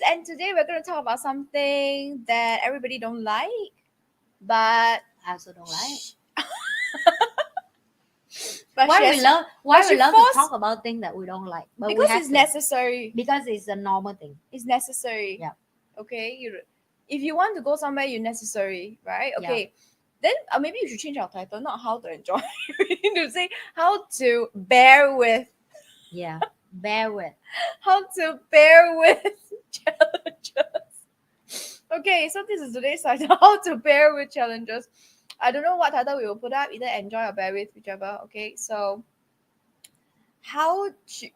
and today we're going to talk about something that everybody don't like, but I also don't like. but Why she we love to forced talk about things that we don't like, but we because have it's to necessary. because it's a normal thing. It's necessary. Yeah. Okay. If you want to go somewhere, you're necessary, right? Yeah. Okay. Then maybe you should change our title, not how to enjoy. We need to say how to bear with. Yeah, bear with. How to bear with challenges. Okay, so this is today's title: how to bear with challenges. I don't know what title we will put up, either enjoy or bear with, whichever. Okay, so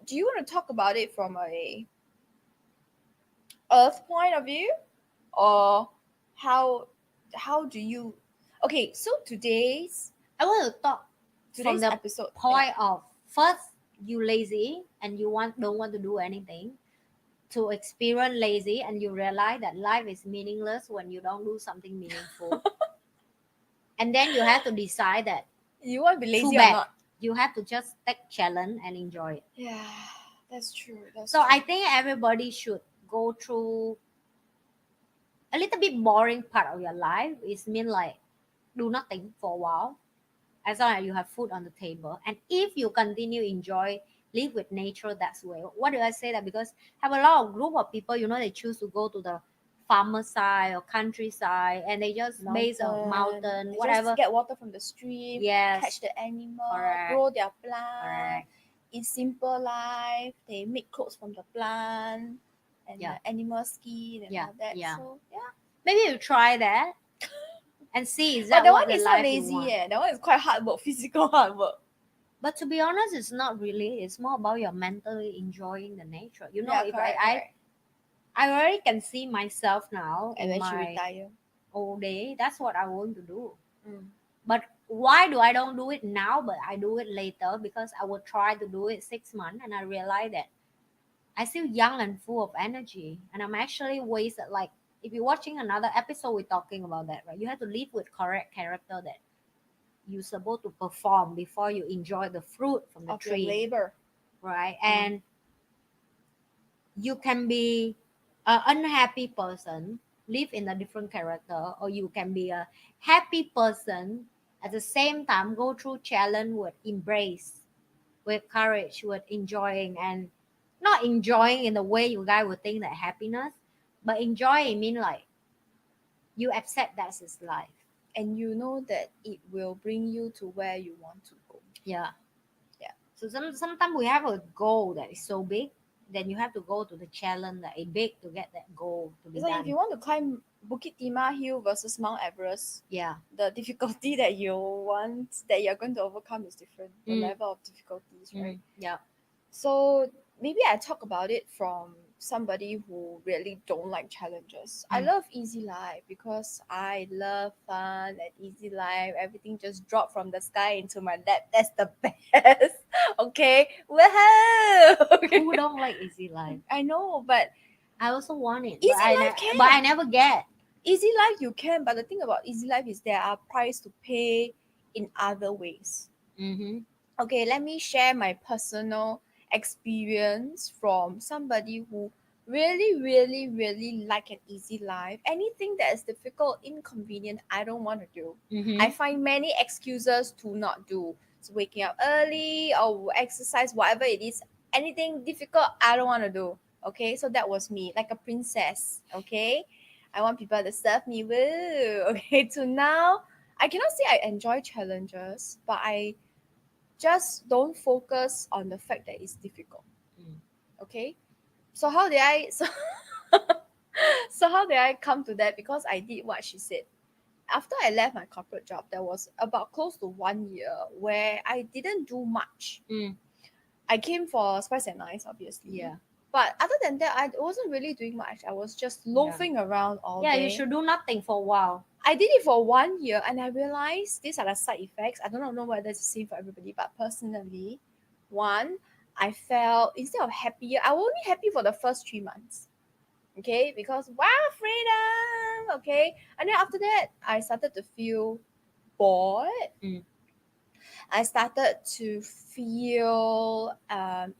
do you want to talk about it from a Earth point of view, or how do you? Okay, so I want to talk from today's the episode. point of first you lazy and you don't want to do anything, to experience lazy and you realize that life is meaningless when you don't do something meaningful. And then you have to decide that You want to be too lazy or bad, not? you have to just take challenge and enjoy it. Yeah, that's true. That's So true. I think everybody should go through a little bit boring part of your life. It's mean like do nothing for a while, as long as you have food on the table. And if you continue enjoy live with nature, that's well. What do I say that? Because have a lot of group of people, they choose to go to the farmer side or countryside and they just base on mountain, They whatever. just get water from the stream, Yes, catch the animal, correct, grow their plant, correct. eat simple life. They make clothes from the plant and Yeah, the animal skin and yeah, all that. yeah. So yeah. Maybe you try that and see is But that that what one the is not life you lazy, want. yeah. That one is quite hard work, physical hard work. But to be honest, it's not really. It's more about your mentally enjoying the nature. Yeah, If correct, I correct. I already can see myself now And in when she my retire. old day. That's what I want to do. Mm. But why do I don't do it now, but I do it later? Because I will try to do it 6 months, and I realize that I still young and full of energy, and I'm actually wasted. Like if you're watching another episode, we're talking about that, right? You have to live with correct character that you're supposed to perform before you enjoy the fruit from the Of your tree, labor. right? And you can be an unhappy person, live in a different character, or you can be a happy person at the same time go through challenge with embrace, with courage, with enjoying, and not enjoying in the way you guys would think that happiness, but enjoying mean like you accept that's his life. And you know that it will bring you to where you want to go. Yeah. Yeah. So sometimes we have a goal that is so big, then you have to go to the challenge that is big to get that goal to be It's like done. if you want to climb Bukit Timah Hill versus Mount Everest, Yeah. the difficulty that you're going to overcome is different. The level of difficulties, right? Yeah. So maybe I talk about it from somebody who really don't like challenges. I love easy life because I love fun and easy life. Everything just drop from the sky into my lap. That's the best. Okay. Woohoo! Who don't like easy life? I know, but I also want it, easy life can. but I never get. Easy life you can, but the thing about easy life is there are price to pay in other ways. Okay, let me share my personal experience from somebody who really, really, really like an easy life. Anything that is difficult, inconvenient, I don't want to do. I find many excuses to not do. So waking up early or exercise, whatever it is, anything difficult, I don't want to do. Okay, so that was me, like a princess. Okay, I want people to serve me. Woo. Okay, to now, I cannot say I enjoy challenges, but I just don't focus on the fact that it's difficult. Okay, so how did I so how did I come to that? Because I did what she said. After I left my corporate job, there was about close to 1 year where I didn't do much. I came for Spice and Nice, obviously. Yeah. But other than that, I wasn't really doing much. I was just loafing around all day. Yeah, you should do nothing for a while. I did it for 1 year and I realized these are the side effects. I don't know whether it's the same for everybody, but personally, one, I felt instead of happier, I was only happy for the first 3 months. Okay, because wow, freedom. Okay, and then after that, I started to feel bored. I started to feel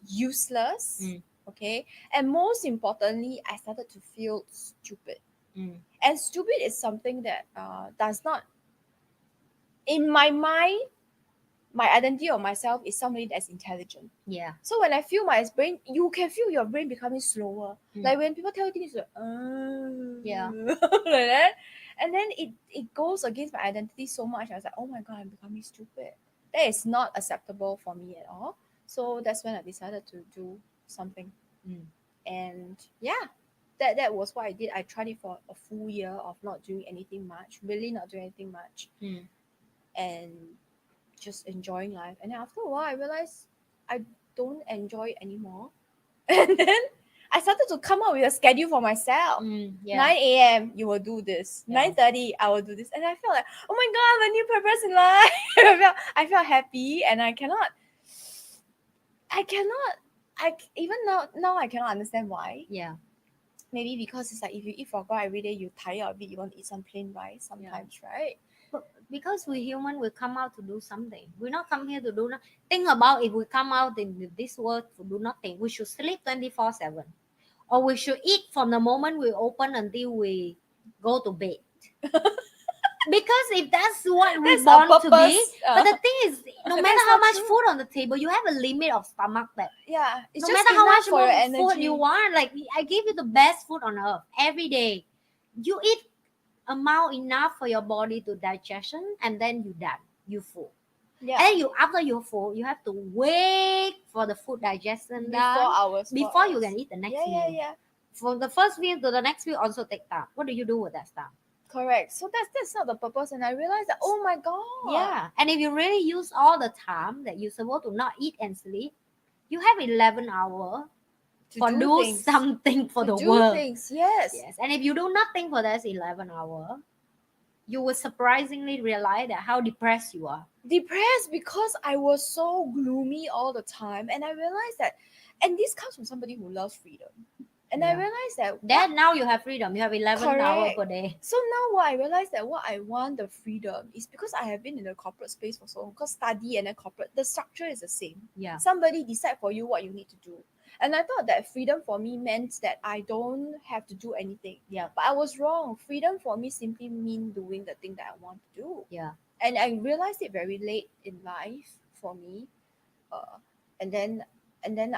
useless. Okay, and most importantly, I started to feel stupid. Mm. And stupid is something that does not, in my mind, my identity of myself is somebody that's intelligent. Yeah. So when I feel my brain, you can feel your brain becoming slower. Mm. Like when people tell you things, like, Yeah. like that. And then it goes against my identity so much. I was like, oh my god, I'm becoming stupid. That is not acceptable for me at all. So that's when I decided to do something. Mm. And yeah, that was what I did. I tried it for a full year of not doing anything much, really not doing anything much, Mm. and just enjoying life. And then after a while, I realized I don't enjoy it anymore. And then I started to come up with a schedule for myself. Mm. Yeah. 9 a.m. you will do this. Yeah. 9:30 I will do this. And I felt like, oh my god, I have a new purpose in life. I felt happy, and I cannot even now I cannot understand why. Yeah. Maybe because it's like if you eat foie gras every day, you tire of it, you want to eat some plain rice sometimes, right? But because we human, we come out to do something. We not come here to do nothing. Think about if we come out in this world to do nothing. We should sleep 24/7, or we should eat from the moment we open until we go to bed. Because if that's what we That's our born to be, purpose. but the thing is, no matter That's how not much true. food on the table, you have a limit of stomach that Yeah, it's no just matter how enough much for your more food energy. you want, like I give you the best food on earth every day. You eat amount enough for your body to digestion, and then you done. You full. Yeah, And you after you're full, you have to wait for the food digestion before done hours. before you can eat the next Yeah, meal. yeah. From the first meal to the next meal also take time. What do you do with that stuff? Correct. So that's not the purpose, and I realized that, oh my god. Yeah. And if you really use all the time that you're supposed to not eat and sleep, you have 11 hours To for do do things. something for To the do world. things, yes. Yes. And if you do nothing for that 11 hours, you will surprisingly realize that how depressed you are. Depressed because I was so gloomy all the time, and I realized that, and this comes from somebody who loves freedom, and I Yeah. realized that Then now you have freedom. You have 11 hours correct. per day. So now what I realized that what I want the freedom is because I have been in the corporate space for so long. Because study and then corporate, the structure is the same. Yeah. Somebody decide for you what you need to do, and I thought that freedom for me meant that I don't have to do anything. Yeah. But I was wrong. Freedom for me simply mean doing the thing that I want to do. Yeah. And I realized it very late in life for me. Uh, and then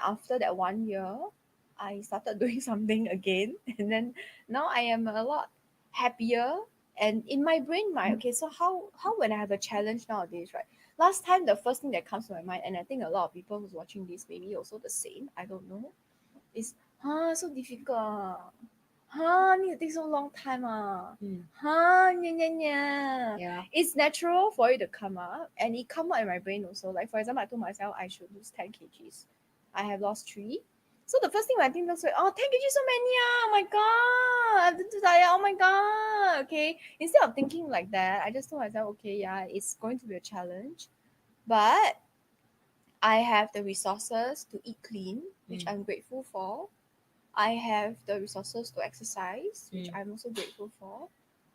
after that 1 year, I started doing something again, and then now I am a lot happier. And in my brain, okay, so how when I have a challenge nowadays, right? Last time, the first thing that comes to my mind, and I think a lot of people who's watching this maybe also the same, I don't know, is so difficult. Need to take so long time. Mm. Yeah. Yeah. It's natural for it to come up, and it come up in my brain also. Like for example, I told myself I should lose 10 kgs. I have lost 3. So the first thing I think was like, 10 kgs so many. Oh my god, I'm too tired. Oh my god. Okay. Instead of thinking like that, I just told myself, okay, yeah, it's going to be a challenge. But I have the resources to eat clean, which I'm grateful for. I have the resources to exercise, which I'm also grateful for.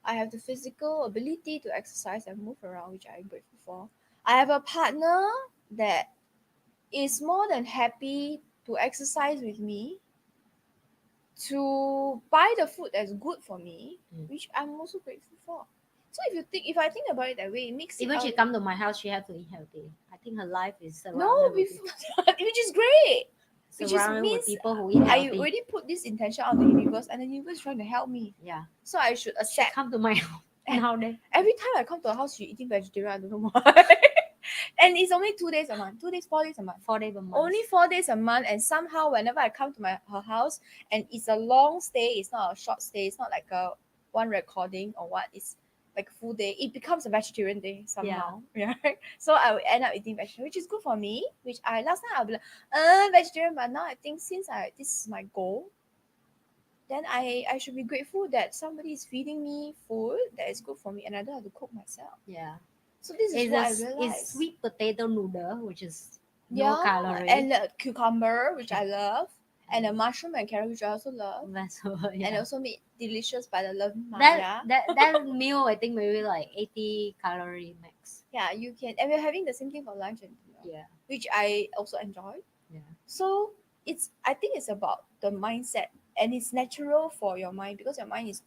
I have the physical ability to exercise and move around, which I'm grateful for. I have a partner that is more than happy to exercise with me, to buy the food that's good for me, which I'm also grateful for. So if I think about it that way, it makes Even it she come to my house, she have to eat healthy. I think her life is no, surrounded with which is great. Which is surrounded means with people who eat I healthy. already put this intention on the universe, and the universe is trying to help me. Yeah. So I should She accept. come to my house nowadays. Every time I come to her house, she eating vegetarian. I don't know why. And it's only 2 days a month. 2 days, 4 days a month. 4 days a month. Only 4 days a month, and somehow whenever I come to her house, and it's a long stay, it's not a short stay. It's not like a one recording or what. It's like a full day. It becomes a vegetarian day somehow. Yeah. So I will end up eating vegetarian, which is good for me. Which I last time I'll be like, vegetarian, but now I think since this is my goal, then I should be grateful that somebody is feeding me food that is good for me, and I don't have to cook myself. Yeah. So this is what I realized. It's sweet potato noodle, which is no calorie. And cucumber, which I love, and a mushroom and carrot, which I also love, That's all, yeah. and also made delicious by the lovely Maya. That meal I think maybe like 80 calorie max. Yeah, you can, and we're having the same thing for lunch and dinner. Yeah. Which I also enjoy. Yeah. So I think it's about the mindset, and it's natural for your mind because your mind is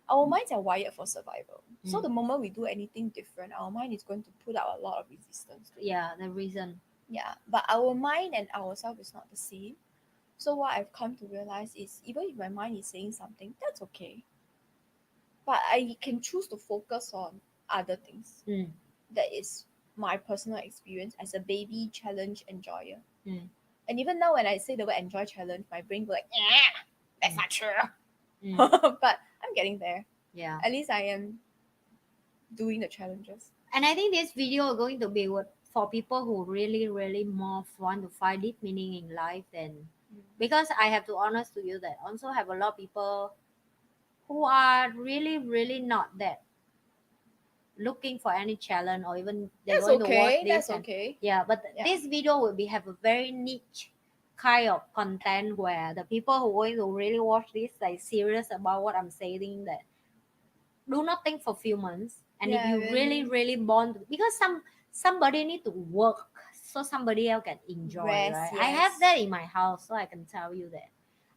our minds are wired for survival. So the moment we do anything different, our mind is going to put out a lot of resistance. Yeah, the reason. Yeah, but our mind and ourself is not the same. So what I've come to realize is even if my mind is saying something, that's okay. But I can choose to focus on other things. That is my personal experience as a baby challenge enjoyer. And even now when I say the word enjoy challenge, my brain will like, that's not true. But I'm getting there. Yeah. At least I am doing the challenges. And I think this video is going to be what for people who really, really more want to find deep meaning in life than because I have to honest to you that also have a lot of people who are really, really not that looking for any challenge or even they're That's going to watch okay. this. That's and, okay. Yeah, but Yeah. this video will be have a very niche kind of content where the people who are going to really watch this like serious about what I'm saying that do not think for few months. And if Yeah, you really, really bond because somebody need to work so somebody else can enjoy, Rest, right? I have yes. that in my house, so I can tell you that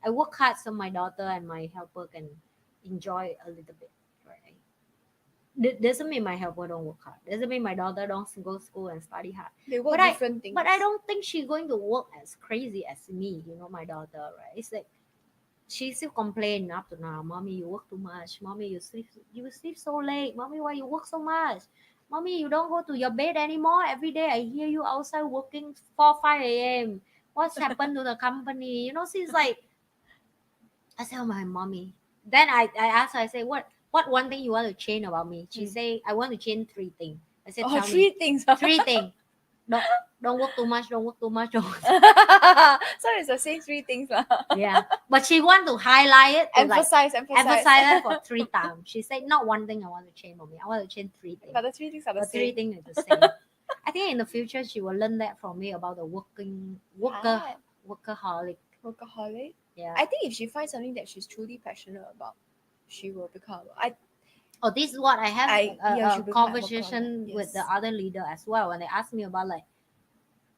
I work hard so my daughter and my helper can enjoy a little bit, right? Doesn't mean my helper don't work hard. Doesn't mean my daughter don't go to school and study hard. They work But different things. but I don't think she's going to work as crazy as me. You know, my daughter, right? It's like she still complain up to now, mommy, you work too much. Mommy, you sleep so late. Mommy, why you work so much? Mommy, you don't go to your bed anymore. Every day I hear you outside working 4 5 a.m. What's happened to the company? You know, she's like I tell my mommy. Then I asked her, I say, what one thing you want to change about me? She say, I want to change 3 things. I said, tell three me. things. 3 things. Don't don't work too much, don't work too much, don't work. So it's the same 3 things. Yeah. But she want to highlight it to Emphasize. emphasize it for 3 times. She said, not one thing I want to change on me. I want to change 3 things. But the 3 things are the But same. 3 things is the same. I think in the future she will learn that from me about the workaholic. Workaholic. Yeah. I think if she finds something that she's truly passionate about, she will become. Oh, this is what I have she a become conversation workaholic, with the yes. other leader as well when they asked me about like,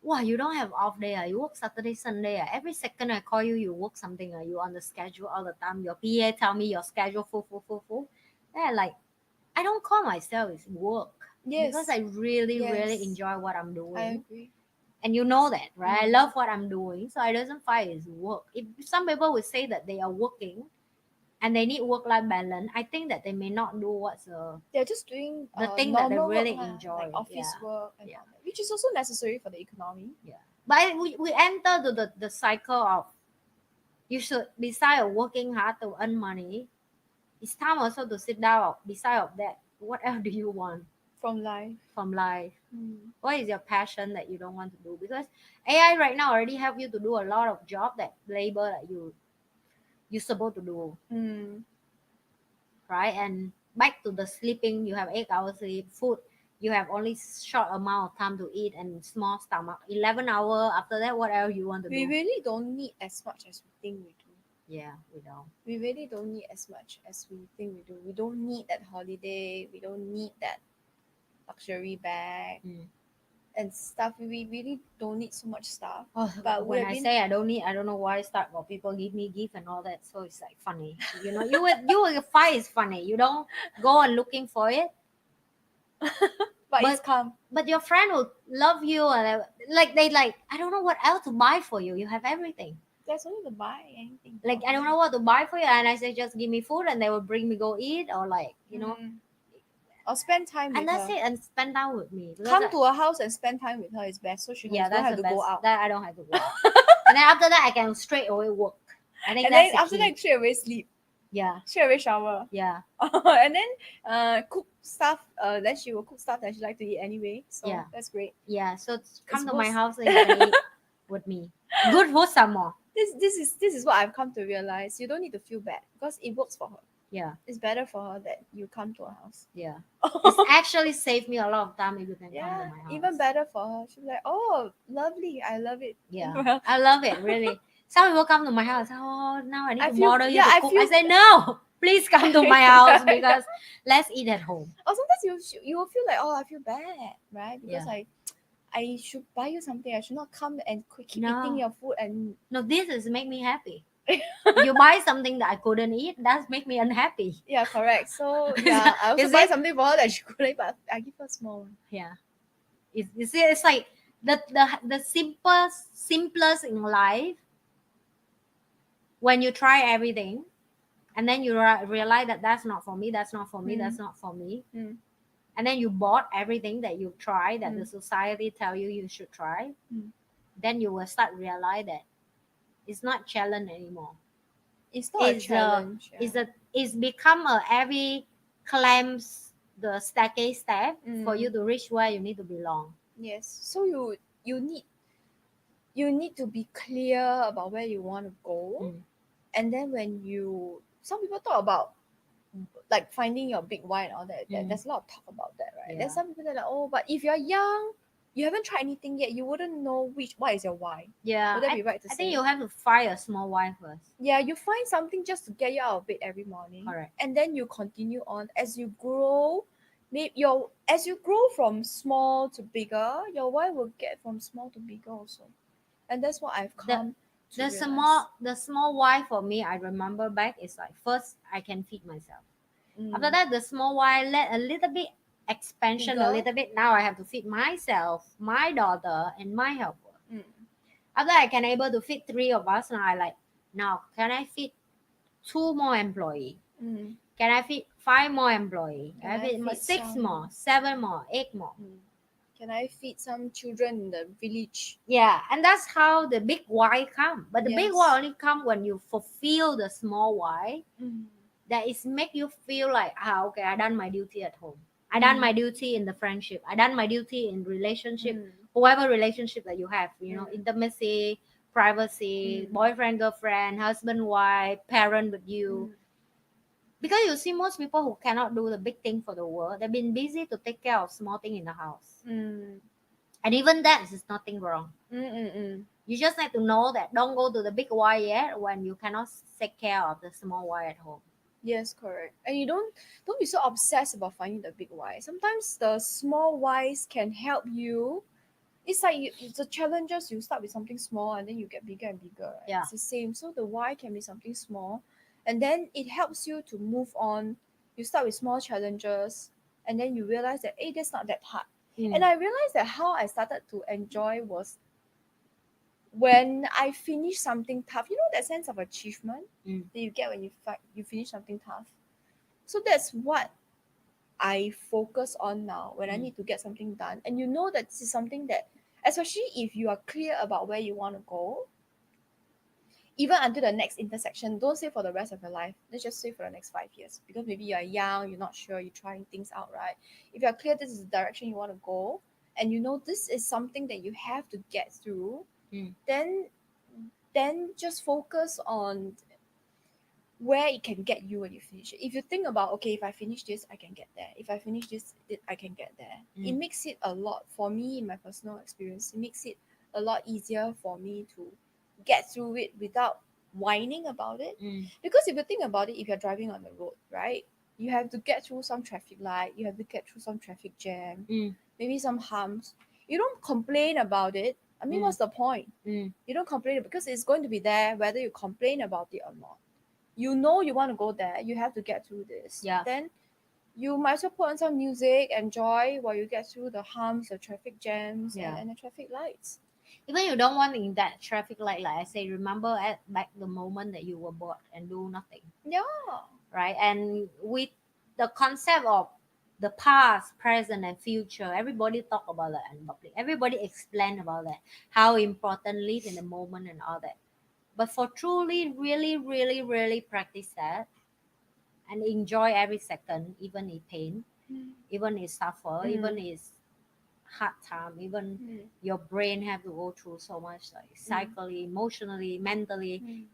wow, you don't have off day, you work Saturday, Sunday. Every second I call you, you work something, you on the schedule all the time. Your PA tell me your schedule full. Then like, I don't call myself it's work. Yes. Because I really, really Yes. enjoy what I'm doing. I agree. And you know that, right? I love what I'm doing, so I doesn't find it's work. If some people would say that they are working and they need work-life balance, I think that they may not do what's They're just doing the thing that they normal really work, enjoy, like office yeah. work and Yeah. all that, which is also necessary for the economy. Yeah. But we enter the cycle of you should decide of working hard to earn money. It's time also to sit down decide of that. What else do you want From life. from life? What is your passion that you don't want to do? Because AI right now already help you to do a lot of job that labor that you're supposed to do, right? And back to the sleeping, you have 8 hours sleep. Food, you have only short amount of time to eat and small stomach. 11 hour. After that, what else you want to We do? really don't need as much as we think we do. Yeah, we don't. We really don't need as much as we think we do. We don't need that holiday. We don't need that luxury bag and stuff. We really don't need so much stuff. Oh, But when I say I don't need, I don't know why I start. Well, people give me gift and all that, so it's like funny. You know, you will find it's funny. You don't go and looking for it. but it's come. But your friend will love you and like they like. I don't know what else to buy for you. You have everything. There's only to buy anything. Like I don't know what to buy for you, and I say just give me food, and they will bring me go eat or like you know. Or spend time with And that's her. it, and spend time with me. Come to her house and spend time with her is best, so she don't have to go out. That I don't have to go out. And then after that, I can straight away work. I think and that's then after that, straight away sleep. Yeah. Straight away shower. Yeah. And then cook stuff. Then she will cook stuff that she like to eat anyway. So Yeah. that's great. Yeah. So come It's to my most- house and you can eat with me. Good food some more. This is what I've come to realize. You don't need to feel bad because it works for her. Yeah. It's better for her that you come to her house. Yeah. It's actually saved me a lot of time if you can come to my house. Even better for her. She'll be like, oh, lovely. I love it. Yeah. I love it, really. Some people come to my house. Oh, now I need to bother you to I cook. feel- I say, no, please come to my house because let's eat at home. Or sometimes you will feel like, oh, I feel bad, right? Because Yeah. I should buy you something. I should not come and keep eating No, your food and no, this is make me happy. You buy something that I couldn't eat, that's make me unhappy. yeah, correct. So yeah, I also Is buy it? something for her that she couldn't eat, but I give her a small one. Yeah. You see, it's like the simplest in life, when you try everything and then you realize that that's not for me, that's not for me, that's Mm. not for me, Mm. and then you bought everything that you tried that the Mm. society tell you should try, Mm. then you will start realize that it's not challenge anymore. It's not a It's a challenge. Yeah. it's a it's become a every climbs the staircase step for you Mm. to reach where you need to belong. Yes. So you need you need to be clear about where you want to go, Mm. and then when you some people talk about like finding your big why and all that, Mm. there's a lot of talk about that, right? Yeah. There's some people that are like, oh, but if you're young, you haven't tried anything yet, you wouldn't know which what is your why. Yeah, Would that be right to I think say? you have to find a small why first. Yeah, you find something just to get you out of bed every morning, Correct. and then you continue on as you grow. Maybe your as you grow from small to bigger, your why will get from small to bigger also, and that's what I've The come to the realize. small why for me, I remember back, is like, first I can feed myself. After Mm. that, the small why let a little bit expansion a Bigger. little bit. Now I have to feed myself, my daughter, and my helper. Mm. After I can able to feed three of us, now I like, now can I feed two more employee? Mm. Can I feed five more employee? Can Can I I feed feed six some? more, seven more, eight more? Mm. Can I feed some children in the village? Yeah, and that's how the big why come. But the big why Yes. only come when you fulfill the small why. Mm. That is make you feel like, okay, I done my duty at home. I done Mm. my duty in the friendship. I done my duty in relationship, Mm. whoever relationship that you have. Mm. Intimacy, privacy, Mm. boyfriend, girlfriend, husband, wife, parent with you. Mm. Because you see most people who cannot do the big thing for the world, they've been busy to take care of small thing in the house. Mm. And even that is nothing wrong. Mm. Mm. You just need to know that don't go to the big why yet when you cannot take care of the small why at home. Yes, correct. And you don't be so obsessed about finding the big why. Sometimes the small whys can help you. It's like it's the challenges. You start with something small and then you get bigger and bigger. Right? Yeah. It's the same. So the why can be something small, and then it helps you to move on. You start with small challenges, and then you realize that hey, that's not that hard. And Mm. I realized that how I started to enjoy was when I finish something tough. You know that sense of achievement Mm. that you get when you finish something tough. So that's what I focus on now when I Mm. need to get something done. And you know that this is something that, especially if you are clear about where you want to go, even until the next intersection, don't say for the rest of your life. Let's just say for the next 5 years. Because maybe you're young, you're not sure, you're trying things out, right? If you're clear this is the direction you want to go, and you know this is something that you have to get through, Mm. then just focus on where it can get you when you finish it. If you think about, okay, if I finish this, I can get there. If I finish this, I can get there. It Mm. makes it a lot, for me, in my personal experience, it makes it a lot easier for me to get through it without whining about it. Mm. Because if you think about it, if you're driving on the road, right, you have to get through some traffic light, you have to get through some traffic jam, Mm. maybe some humps. You don't complain about it. I mean, Mm. what's the point? Mm. You don't complain because it's going to be there whether you complain about it or not. You know you want to go there, you have to get through this. Yeah. Then you might as well put on some music, enjoy while you get through the humps, the traffic jams, Yeah. and the traffic lights. Even you don't want in that traffic light, like I say, remember at back the moment that you were bored and do nothing, Yeah. right? And with the concept of the past, present, and future, everybody talk about that in public. Everybody explain about that, how important live in the moment and all that. But for truly, really, really, really practice that and enjoy every second, even in pain, Mm. even in suffer, even Mm. is hard time, even Mm. your brain have to go through so much, like psychically, emotionally, mentally. Mm.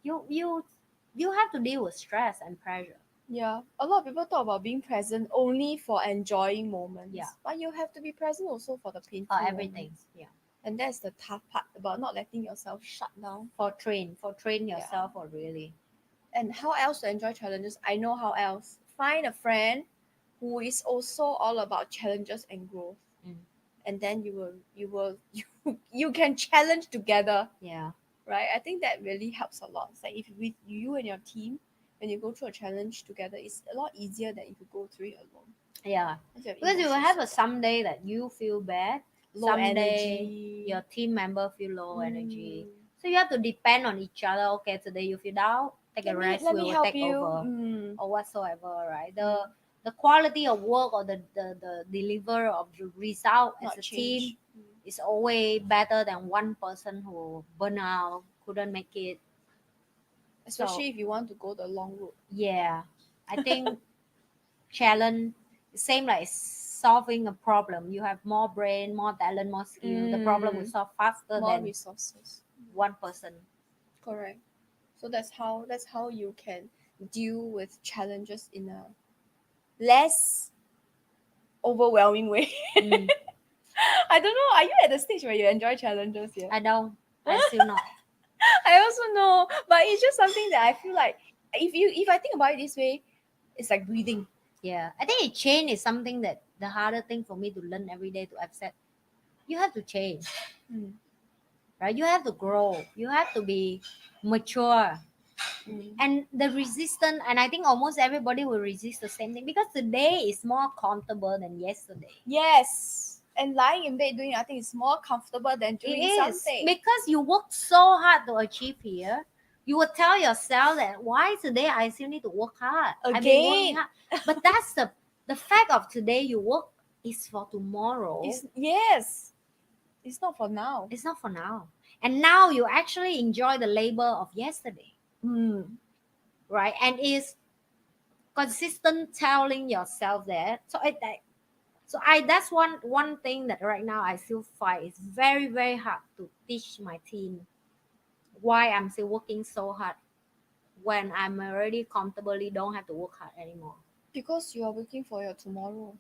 You have to deal with stress and pressure. Yeah, a lot of people talk about being present only for enjoying Yeah, moments, but you have to be present also for the for painful everything. moments. Yeah, And that's the tough part about not letting yourself shut down. for train Yeah. yourself, or really. And how else to enjoy challenges? I know how else. Find a friend who is also all about challenges and growth. Mm. and then you can challenge together, Yeah. right? I think that really helps a lot. It's like if with you and your team, when you go through a challenge together, it's a lot easier than if you go through it alone. Yeah. Because you have Because you will emotional have a support. someday that you feel bad, Low someday energy. your team member feel low energy. Mm. So you have to depend on each other. Okay, today you feel down, take a rest, Let we me will help take you. over or whatsoever, right? Mm. The quality of work or the deliver of the result as Not a team change. is always better than one person who burn out, couldn't make it. Especially So if you want to go the long road. yeah, I think challenge same like solving a problem. You have more brain, more talent, more skill. The problem will solve faster More than resources. one person. Correct. So that's how you can deal with challenges in a less overwhelming way. Mm, I don't know. Are you at the stage where you enjoy challenges yet? I don't. I still not. I also know, but it's just something that I feel like if I think about it this way, it's like breathing. Yeah, I think a change is something that the harder thing for me to learn every day to accept. You have to change, Mm. right? You have to grow. You have to be mature. Mm. And the resistance, and I think almost everybody will resist the same thing because today is more comfortable than yesterday. Yes. And lying in bed doing nothing is more comfortable than It doing is something. because you work so hard to achieve here. You will tell yourself that why today I still need to work hard. I've been working Again. hard, but that's the fact of today. You work is for tomorrow. Yes. It's not for now. It's not for now. And now you actually enjoy the labor of yesterday, Mm. right? And is consistent telling yourself that. So I that's one thing that right now I still find is very very hard to teach my team why I'm still working so hard when I'm already comfortably don't have to work hard anymore. Because you are working for your tomorrow.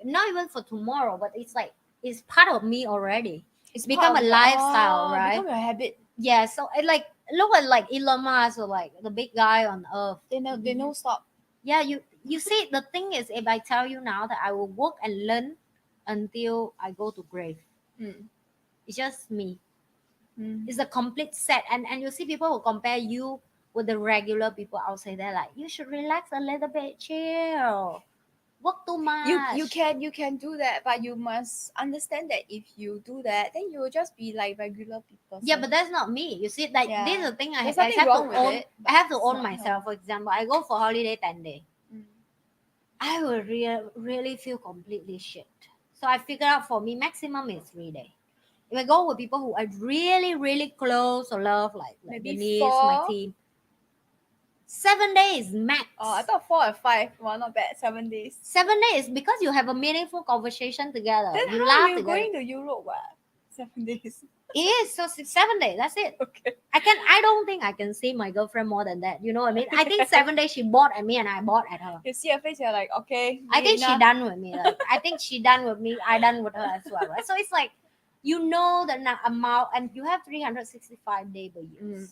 Not even for tomorrow, but it's like it's part of me already. It's Become part a of your lifestyle, right? become your habit. Yeah. So it like look at like Elon Musk or like the big guy on earth. They know stop. Yeah, you see the thing is if I tell you now that I will work and learn until I go to grave. Mm. It's just me. Mm. It's a complete set, and you see people who compare you with the regular people outside there, like you should relax a little bit, chill, work too You much. can do that, but you must understand that if you do that, then you will just be like regular people. Yeah, but that's not me. You see, like this is Yeah. the thing. There's I nothing have to wrong with own. it, I but have to it's own not myself. her. For example, I go for holiday 10 day. Mm. I will really feel completely shit. So I figure out for me maximum is 3 day. If I go with people who are really really close or love, like Maybe Denise, my 4. team, 7 days max. Oh, I thought 4 or 5. Well, not bad. 7 days. 7 days because you have a meaningful conversation together. Then You how are laugh you together. going to Europe? What? 7 days. It is so 7 days. That's it. Okay. I don't think I can see my girlfriend more than that. You know what I mean? I think 7 days she bought at me and I bought at her. You see her face, you're like, okay. I think she enough. done with me. Like I think she done with me. I done with her as well. Right? So it's like you know the amount, and you have 365 days per year. Mm.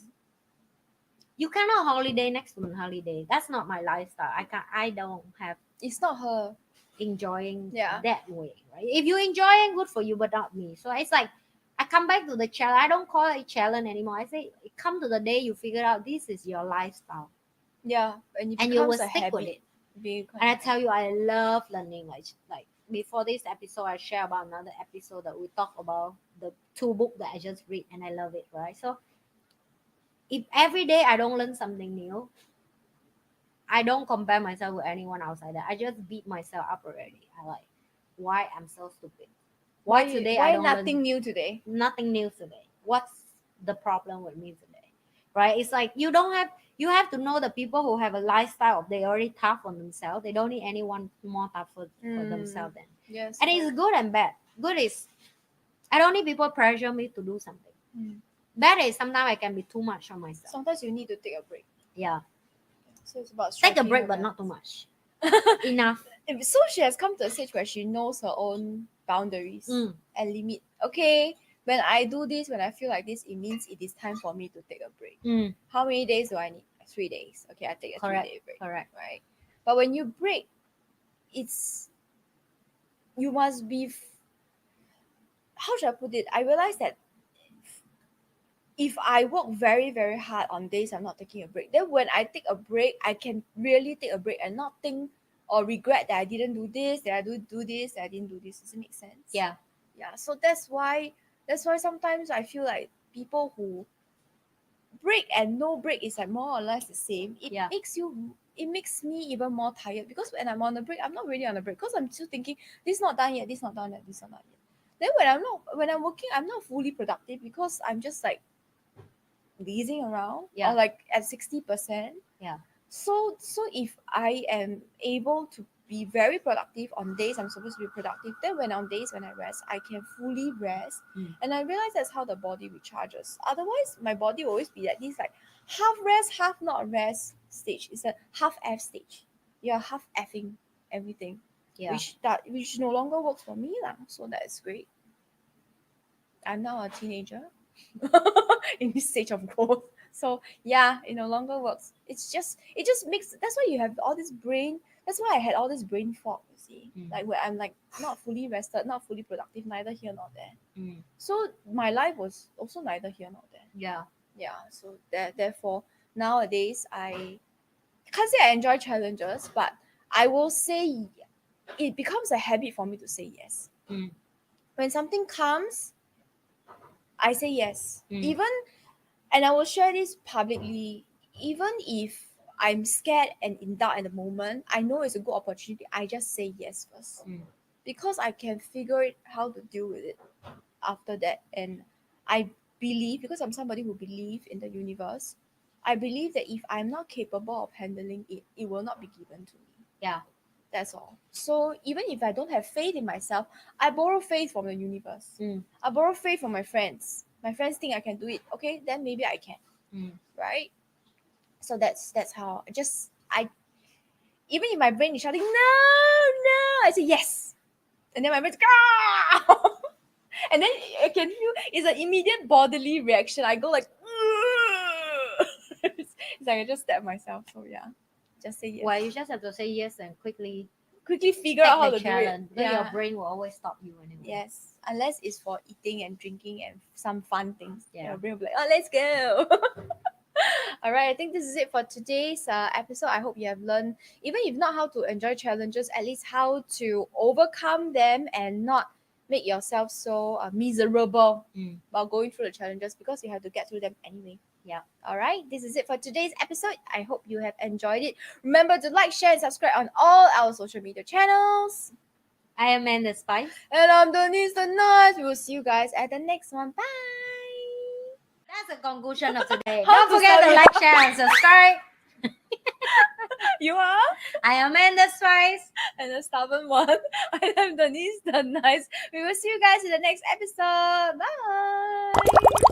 You cannot holiday next to my holiday. That's not my lifestyle. I don't have It's not her. enjoying Yeah. that way, right? If you enjoying, good for you, but not me. So it's like I come back to the challenge. I don't call it challenge anymore. I say it come to the day you figure out this is your lifestyle Yeah. And it and you will becomes a stick with habit. it. And I tell you, I love learning. Like before this episode, I share about another episode that we talk about the 2 book that I just read, and I love it. Right. So if every day I don't learn something new, I don't compare myself with anyone outside there. I just beat myself up already. I like why I'm so stupid. Why today I Why don't nothing learn new today? nothing new today? What's the problem with me today? Right? It's like you have to know the people who have a lifestyle they already tough on themselves. They don't need anyone more tough for themselves then. Yes. And it's good and bad. Good is I don't need people pressure me to do something. Mm. Bad is sometimes I can be too much on myself. Sometimes you need to take a break. Yeah. So it's about Take a striking break a but not too balance. much. Enough. So she has come to a stage where she knows her own boundaries Mm. and limit. Okay, when I do this, when I feel like this, it means it is time for me to take a break. Mm. How many days do I need? 3 days. Okay, I take a Correct. 3 day break. Correct. Right. But when you break, it's you must be how should I put it? I realized that if I work very, very hard on days I'm not taking a break, then when I take a break, I can really take a break and not think or regret that I didn't do this, that I do this, that I didn't do this. Does it make sense? Yeah. Yeah. So that's why sometimes I feel like people who break and no break is like more or less the same. It makes me even more tired because when I'm on a break, I'm not really on a break because I'm still thinking this is not done yet, this is not done yet, this is not done yet. Then when I'm working, I'm not fully productive because I'm just like lazing around or like at 60%. Yeah. So if I am able to be very productive on days I'm supposed to be productive, then when on days when I rest, I can fully rest. And I realize that's how the body recharges. Otherwise, my body will always be like this, like half rest, half not rest stage. It's a half F stage. You're half effing everything. Yeah. Which no longer works for me lah. So that is great. I'm now a teenager in this stage of growth. So yeah, it no longer works. It just makes, that's why you have all this brain, that's why I had all this brain fog, you see. Like where I'm like not fully rested, not fully productive, neither here nor there. So my life was also neither here nor there. Yeah. Yeah. So therefore nowadays I can't say I enjoy challenges, but I will say it becomes a habit for me to say yes. When something comes, I say yes. Even, and I will share this publicly, even if I'm scared and in doubt at the moment, I know it's a good opportunity, I just say yes first. Because I can figure it how to deal with it after that. And I believe, because I'm somebody who believes in the universe, I believe that if I'm not capable of handling it, it will not be given to me. Yeah. That's all. So even if I don't have faith in myself, I borrow faith from the universe. I borrow faith from my friends. My friends think I can do it. Okay, then maybe I can. Right? So that's how I even if my brain is shouting no, I say yes. And then my brain's and then I can feel it's an immediate bodily reaction. I go like it's like I just stab myself. So yeah. Just say yes. Well, you just have to say yes and quickly figure out how to challenge. do it. Your brain will always stop you anyway. Yes, unless it's for eating and drinking and some fun things. Yeah. Your brain will be like, oh, let's go. All right, I think this is it for today's episode. I hope you have learned, even if not how to enjoy challenges, at least how to overcome them and not make yourself so miserable while going through the challenges, because you have to get through them anyway. Yeah. All right, this is it for today's episode. I hope you have enjoyed it. Remember to like, share, and subscribe on all our social media channels. I am Amanda Spice. And I'm Denise the Nice. We will see you guys at the next one. Bye. That's the conclusion of today. How Don't to forget to start like, share, and subscribe. You are? I am Amanda Spice. And the stubborn one. I am Denise the Nice. We will see you guys in the next episode. Bye.